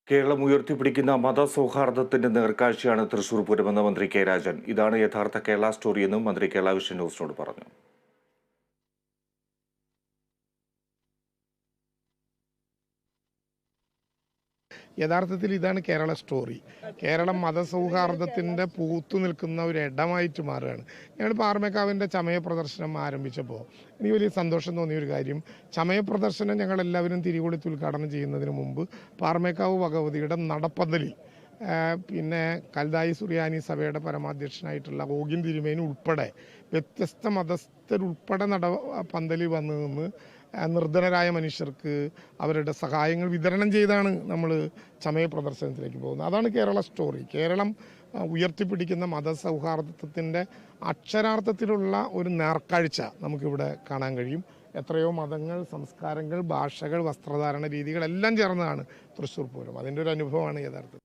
കേരളം ഉയർത്തിപ്പിടിക്കുന്ന മതസൗഹാർദ്ദത്തിന്റെ നേർക്കാഴ്ചയാണ് തൃശൂർ പൂരമെന്ന് മന്ത്രി കെ രാജൻ. ഇതാണ് യഥാർത്ഥ കേരള സ്റ്റോറിയെന്നും മന്ത്രി കേരള വിഷൻ ന്യൂസിനോട് പറഞ്ഞു. യഥാർത്ഥത്തിൽ ഇതാണ് കേരള സ്റ്റോറി. കേരളം മതസൗഹാർദ്ദത്തിൻ്റെ പൂത്തു നിൽക്കുന്ന ഒരു ഇടമായിട്ട് മാറുകയാണ്. ഞങ്ങൾ പാറമേക്കാവിൻ്റെ ചമയ പ്രദർശനം ആരംഭിച്ചപ്പോൾ എനിക്ക് വലിയ സന്തോഷം തോന്നിയ ഒരു കാര്യം, ചമയ പ്രദർശനം ഞങ്ങളെല്ലാവരും തിരികൊളുത്തി ഉദ്ഘാടനം ചെയ്യുന്നതിന് മുമ്പ് പാറമേക്കാവ് ഭഗവതിയുടെ നടപ്പന്തലിൽ പിന്നെ കൽദായി സുറിയാനി സഭയുടെ പരമാധ്യക്ഷനായിട്ടുള്ള ഓഗിൻ തിരുമേനി ഉൾപ്പെടെ വ്യത്യസ്ത മതസ്ഥരുൾപ്പെടെ പന്തലിൽ വന്നു നിന്ന് നിർധനരായ മനുഷ്യർക്ക് അവരുടെ സഹായങ്ങൾ വിതരണം ചെയ്താണ് നമ്മൾ ചമയ പ്രദർശനത്തിലേക്ക് പോകുന്നത്. അതാണ് കേരള സ്റ്റോറി. കേരളം ഉയർത്തിപ്പിടിക്കുന്ന മതസൗഹാർദ്ദത്തിൻ്റെ അക്ഷരാർത്ഥത്തിലുള്ള ഒരു നേർക്കാഴ്ച നമുക്കിവിടെ കാണാൻ കഴിയും. എത്രയോ മതങ്ങൾ, സംസ്കാരങ്ങൾ, ഭാഷകൾ, വസ്ത്രധാരണ രീതികളെല്ലാം ചേർന്നതാണ് തൃശ്ശൂർ പൂരം. അതിൻ്റെ ഒരു അനുഭവമാണ് യഥാർത്ഥത്തിൽ.